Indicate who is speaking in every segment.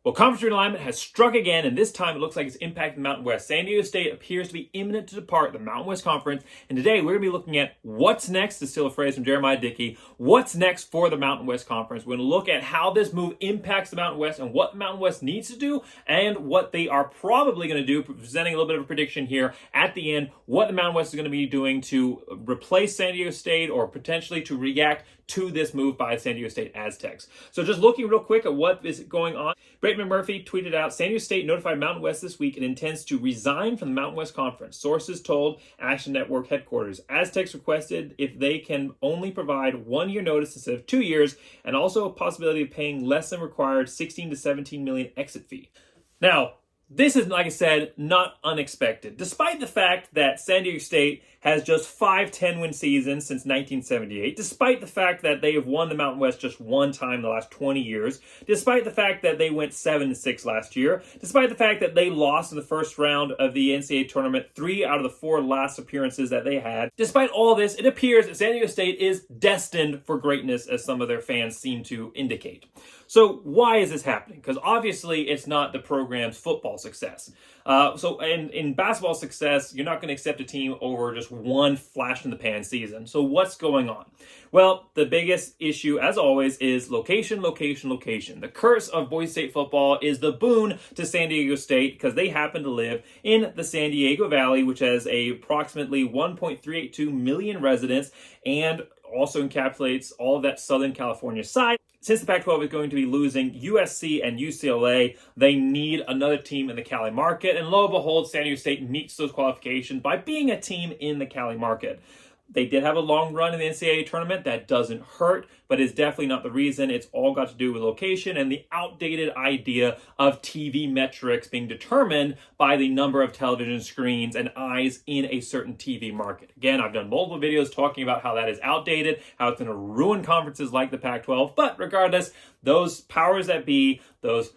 Speaker 1: Well, conference realignment has struck again, and this time it looks like it's impacting the Mountain West. San Diego State appears to be imminent to depart the Mountain West Conference, and today we're going to be looking at what's next, to steal a phrase from Jeremiah Dickey, what's next for the Mountain West Conference. We're going to look at how this move impacts the Mountain West and what the Mountain West needs to do and what they are probably going to do, presenting a little bit of a prediction here at the end, what the Mountain West is going to be doing to replace San Diego State or potentially to react to this move by San Diego State Aztecs. So just looking real quick at what is going on, Brayton McMurphy tweeted out, San Diego State notified Mountain West this week and intends to resign from the Mountain West Conference. Sources told Action Network headquarters. Aztecs requested if they can only provide 1 year notice instead of 2 years, and also a possibility of paying less than required 16 to 17 million exit fee. Now, this is, like I said, not unexpected. Despite the fact that San Diego State has just 5 10-win seasons since 1978, despite the fact that they have won the Mountain West just one time in the last 20 years, despite the fact that they went 7-6 last year, despite the fact that they lost in the first round of the NCAA tournament 3 out of the 4 last appearances that they had, despite all this, it appears that San Diego State is destined for greatness, as some of their fans seem to indicate. So why is this happening? Because obviously it's not the program's football success. So in basketball success, you're not going to accept a team over just one flash-in-the-pan season. So what's going on? Well, the biggest issue, as always, is location, location, location. The curse of Boise State football is the boon to San Diego State because they happen to live in the San Diego Valley, which has approximately 1.382 million residents and also encapsulates all of that Southern California side. Since the Pac-12 is going to be losing USC and UCLA, they need another team in the Cali market. And lo and behold, San Diego State meets those qualifications by being a team in the Cali market. They did have a long run in the NCAA tournament. That doesn't hurt, but it's definitely not the reason. It's all got to do with location and the outdated idea of TV metrics being determined by the number of television screens and eyes in a certain TV market. Again, I've done multiple videos talking about how that is outdated, how it's going to ruin conferences like the Pac-12. But regardless, those powers that be, those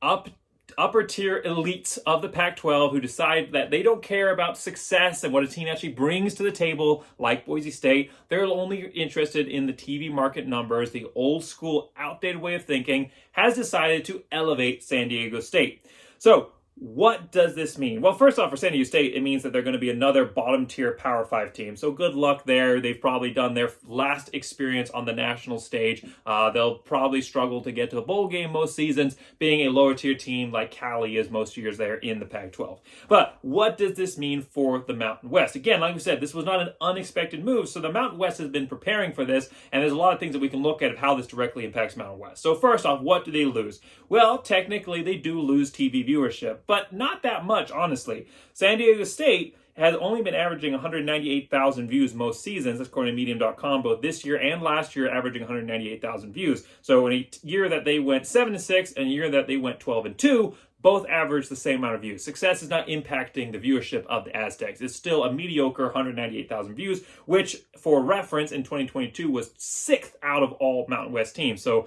Speaker 1: upper tier elites of the Pac-12 who decide that they don't care about success and what a team actually brings to the table, like Boise State. They're only interested in the TV market numbers. The old school, outdated way of thinking has decided to elevate San Diego State. So what does this mean? Well, first off, for San Diego State, it means that they're going to be another bottom-tier Power 5 team. So good luck there. They've probably done their last experience on the national stage. They'll probably struggle to get to the bowl game most seasons, being a lower-tier team like Cali is most years there in the Pac-12. But what does this mean for the Mountain West? Again, like we said, this was not an unexpected move. So the Mountain West has been preparing for this, and there's a lot of things that we can look at of how this directly impacts Mountain West. So first off, what do they lose? Well, technically, they do lose TV viewership, but not that much, honestly. San Diego State has only been averaging 198,000 views most seasons, that's according to Medium.com, both this year and last year, averaging 198,000 views. So in a year that they went 7-6 and a year that they went 12-2, both average the same amount of views. Success is not impacting the viewership of the Aztecs. It's still a mediocre 198,000 views, which, for reference, in 2022 was 6th out of all Mountain West teams. So,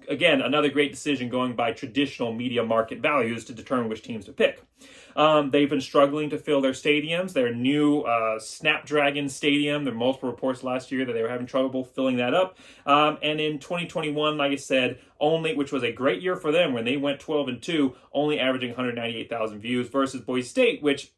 Speaker 1: again, another great decision going by traditional media market values to determine which teams to pick. They've been struggling to fill their stadiums. Their new Snapdragon Stadium, there were multiple reports last year that they were having trouble filling that up. And in 2021, like I said, which was a great year for them when they went 12-2, only averaging 198,000 views versus Boise State, which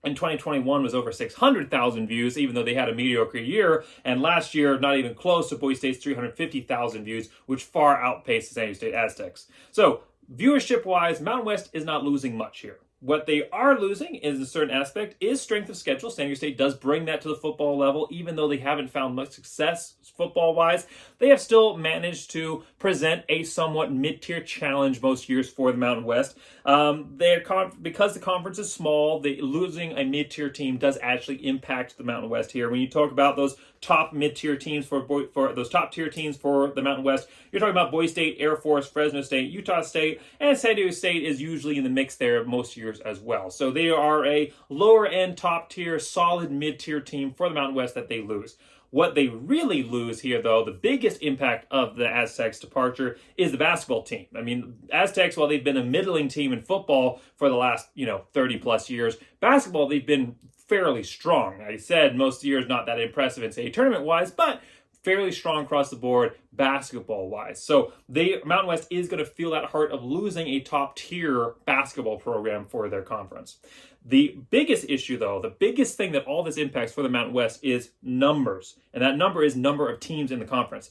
Speaker 1: in 2021 was over 600,000 views, even though they had a mediocre year. And last year, not even close to Boise State's 350,000 views, which far outpaced the San Diego State Aztecs. So viewership-wise, Mountain West is not losing much here. What they are losing is a certain aspect is strength of schedule. San Diego State does bring that to the football level, even though they haven't found much success football-wise. They have still managed to present a somewhat mid-tier challenge most years for the Mountain West. Because the conference is small, losing a mid-tier team does actually impact the Mountain West here. When you talk about those top mid-tier teams for those top-tier teams for the Mountain West, you're talking about Boise State, Air Force, Fresno State, Utah State, and San Diego State is usually in the mix there most years as well. So they are a lower-end, top-tier, solid mid-tier team for the Mountain West that they lose. What they really lose here, though, the biggest impact of the Aztecs' departure is the basketball team. I mean, Aztecs, while they've been a middling team in football for the last, 30-plus years, basketball, they've been fairly strong. I said most years not that impressive NCAA tournament-wise, but fairly strong across the board basketball-wise. So Mountain West is going to feel that hurt of losing a top-tier basketball program for their conference. The biggest issue, though, the biggest thing that all this impacts for the Mountain West is numbers. And that number is number of teams in the conference.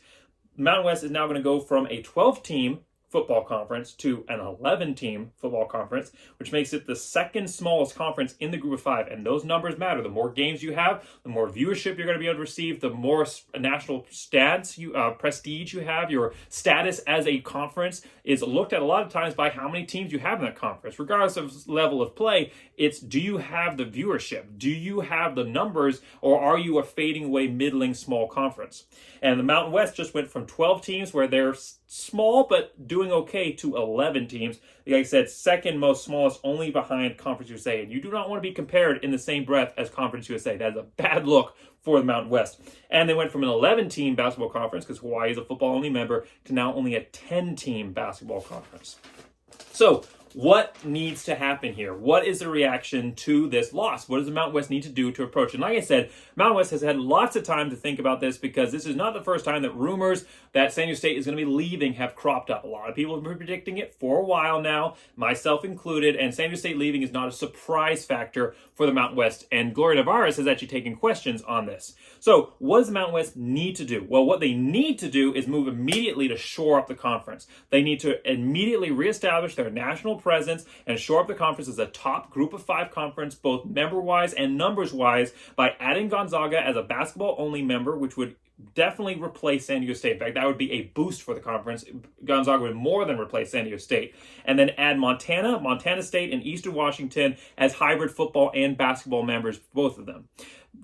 Speaker 1: Mountain West is now going to go from a 12-team football conference to an 11-team football conference, which makes it the second smallest conference in the group of 5. And those numbers matter. The more games you have, the more viewership you're going to be able to receive, the more national prestige you have. Your status as a conference is looked at a lot of times by how many teams you have in that conference. Regardless of level of play, it's, do you have the viewership? Do you have the numbers? Or are you a fading away, middling, small conference? And the Mountain West just went from 12 teams, where they're small but doing okay, to 11 teams. Like I said, second most smallest, only behind Conference USA. And you do not want to be compared in the same breath as Conference USA. That is a bad look for the Mountain West. And they went from an 11-team basketball conference, because Hawaii is a football-only member, to now only a 10-team basketball conference. So what needs to happen here? What is the reaction to this loss? What does the Mountain West need to do to approach it? And like I said, Mountain West has had lots of time to think about this, because this is not the first time that rumors that San Diego State is going to be leaving have cropped up. A lot of people have been predicting it for a while now, myself included, and San Diego State leaving is not a surprise factor for the Mountain West. And Gloria Navarez has actually taken questions on this. So what does the Mountain West need to do? Well, what they need to do is move immediately to shore up the conference. They need to immediately reestablish their national presence and shore up the conference as a top group of 5 conference, both member-wise and numbers-wise, by adding Gonzaga as a basketball-only member, which would definitely replace San Diego State. In fact, that would be a boost for the conference. Gonzaga would more than replace San Diego State. And then add Montana, Montana State, and Eastern Washington as hybrid football and basketball members, both of them.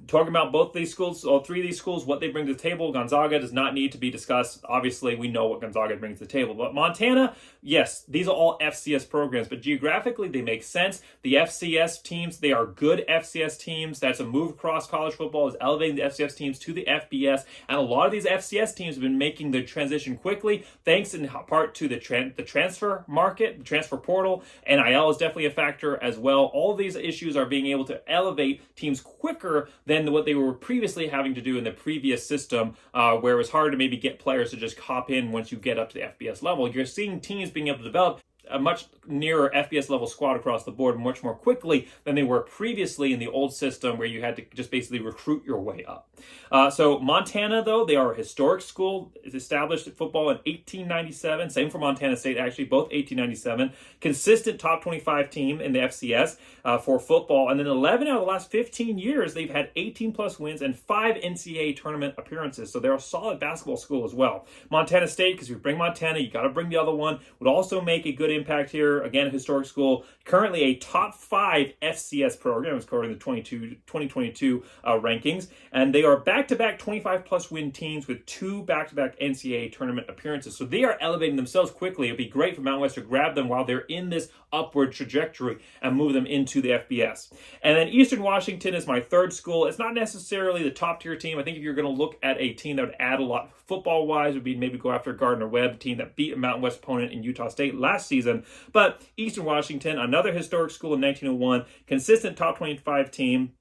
Speaker 1: Talking about both these schools, all 3 of these schools, what they bring to the table, Gonzaga does not need to be discussed. Obviously, we know what Gonzaga brings to the table. But Montana, yes, these are all FCS programs, but geographically, they make sense. The FCS teams, they are good FCS teams. That's a move across college football, is elevating the FCS teams to the FBS. And a lot of these FCS teams have been making the transition quickly, thanks in part to the transfer market, the transfer portal. NIL is definitely a factor as well. All of these issues are being able to elevate teams quicker than what they were previously having to do in the previous system, where it was hard to maybe get players to just hop in once you get up to the FBS level. You're seeing teams being able to develop a much nearer FBS level squad across the board much more quickly than they were previously in the old system, where you had to just basically recruit your way up. So Montana, though, they are a historic school. It's established football in 1897. Same for Montana State, actually, both 1897. Consistent top 25 team in the FCS for football. And then 11 out of the last 15 years, they've had 18-plus wins and 5 NCAA tournament appearances. So they're a solid basketball school as well. Montana State, because if you bring Montana, you got to bring the other one, would also make a good impact here. Again, a historic school, currently a top 5 FCS program, according to the 2022 rankings. And they are back-to-back 25-plus win teams with 2 back-to-back NCAA tournament appearances. So they are elevating themselves quickly. It'd be great for Mountain West to grab them while they're in this upward trajectory and move them into the FBS. And then Eastern Washington is my third school. It's not necessarily the top-tier team. I think if you're going to look at a team that would add a lot football-wise, would be maybe go after Gardner-Webb, a team that beat a Mountain West opponent in Utah State last season. But Eastern Washington, another historic school in 1901, consistent top 25 team,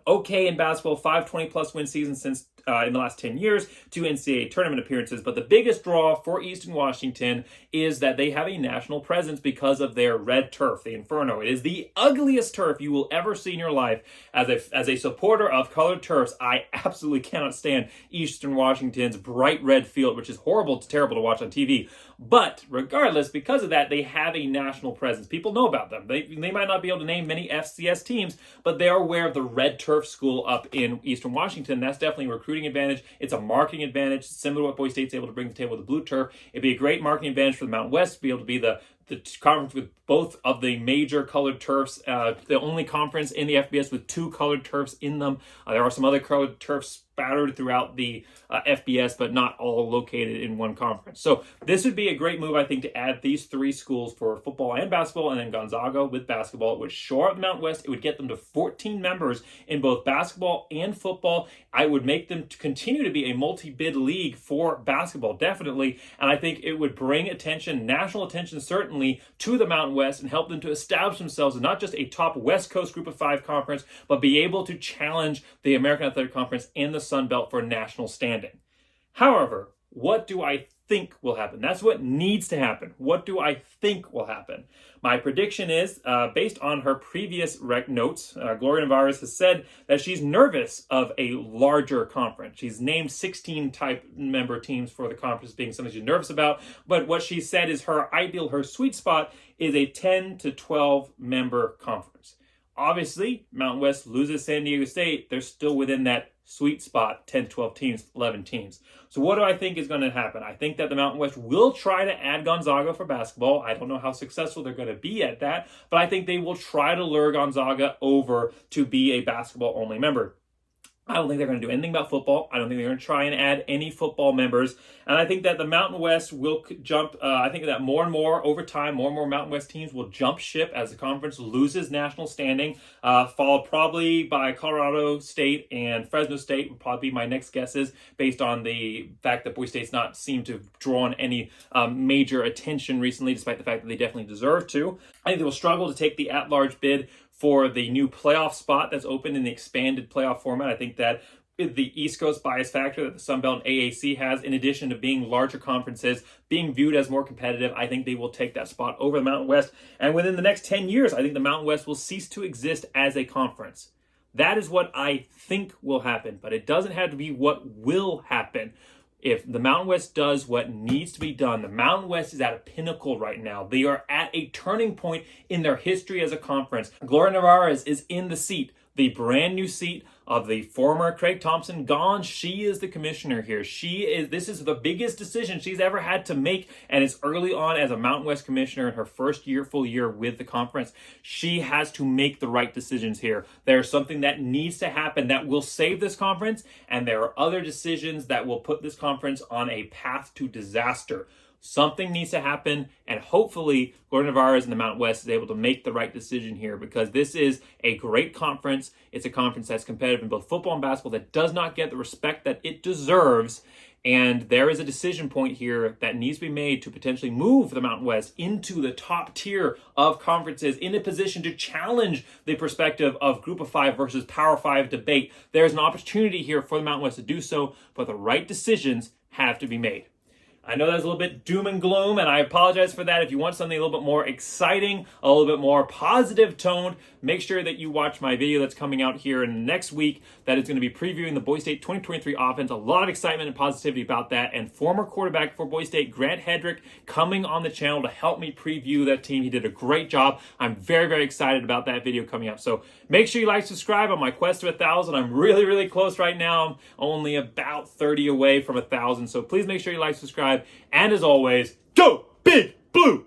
Speaker 1: okay in basketball, 5 20-plus win seasons since in the last 10 years, 2 NCAA tournament appearances. But the biggest draw for Eastern Washington is that they have a national presence because of their red turf, the Inferno. It is the ugliest turf you will ever see in your life. As a supporter of colored turfs, I absolutely cannot stand Eastern Washington's bright red field, which is terrible to watch on TV. But regardless, because of that, they have a national presence. People know about them. They might not be able to name many FCS teams, but they are aware of the red turf school up in Eastern Washington. That's definitely a recruiting advantage. It's a marketing advantage, similar to what Boise State's able to bring to the table with the blue turf. It'd be a great marketing advantage for the Mountain West to be able to be the conference with both of the major colored turfs, the only conference in the FBS with 2 colored turfs in them. There are some other colored turfs spattered throughout the FBS, but not all located in one conference. So this would be a great move, I think, to add these 3 schools for football and basketball, and then Gonzaga with basketball. It would shore up Mountain West. It would get them to 14 members in both basketball and football. I would make them continue to be a multi-bid league for basketball, definitely. And I think it would bring attention, national attention certainly, to the Mountain West and help them to establish themselves as not just a top West Coast group of 5 conference, but be able to challenge the American Athletic Conference and the Sun Belt for national standing. However, what do I think will happen? That's what needs to happen. What do I think will happen? My prediction is, based on her previous notes, Gloria Nevarez has said that she's nervous of a larger conference. She's named 16 type member teams for the conference being something she's nervous about. But what she said is her ideal, her sweet spot is a 10 to 12 member conference. Obviously, Mountain West loses San Diego State. They're still within that sweet spot, 10, 12 teams, 11 teams. So what do I think is going to happen? I think that the Mountain West will try to add Gonzaga for basketball. I don't know how successful they're going to be at that, but I think they will try to lure Gonzaga over to be a basketball-only member. I don't think they're going to do anything about football. I don't think they're going to try and add any football members. And I think that the Mountain West will jump. I think that more and more over time, more and more Mountain West teams will jump ship as the conference loses national standing, followed probably by Colorado State and Fresno State would probably be my next guesses based on the fact that Boise State's not seemed to have drawn any major attention recently, despite the fact that they definitely deserve to. I think they will struggle to take the at-large bid for the new playoff spot that's open in the expanded playoff format. I think that the East Coast bias factor that the Sun Belt and AAC has, in addition to being larger conferences, being viewed as more competitive, I think they will take that spot over the Mountain West. And within the next 10 years, I think the Mountain West will cease to exist as a conference. That is what I think will happen, but it doesn't have to be what will happen. If the Mountain West does what needs to be done, the Mountain West is at a pinnacle right now. They are at a turning point in their history as a conference. Gloria Nevarez is in the seat, the brand new seat of the former Craig Thompson gone. She is the commissioner here. This is the biggest decision she's ever had to make, and it's early on as a Mountain West commissioner in her first full year with the conference. She has to make the right decisions here. There's something that needs to happen that will save this conference, and there are other decisions that will put this conference on a path to disaster. Something needs to happen, and hopefully Gloria Nevarez and the Mountain West is able to make the right decision here, because this is a great conference. It's a conference that's competitive in both football and basketball that does not get the respect that it deserves, and there is a decision point here that needs to be made to potentially move the Mountain West into the top tier of conferences, in a position to challenge the perspective of Group of Five versus Power Five debate. There's an opportunity here for the Mountain West to do so, but the right decisions have to be made. I know that's a little bit doom and gloom, and I apologize for that. If you want something a little bit more exciting, a little bit more positive toned, make sure that you watch my video that's coming out here in the next week that is going to be previewing the Boise State 2023 offense. A lot of excitement and positivity about that, and former quarterback for Boise State, Grant Hedrick, coming on the channel to help me preview that team. He did a great job. I'm very, very excited about that video coming up. So make sure you like, subscribe on my quest to 1,000. I'm really, really close right now. I'm only about 30 away from 1,000. So please make sure you like, subscribe. And as always, go Big Blue!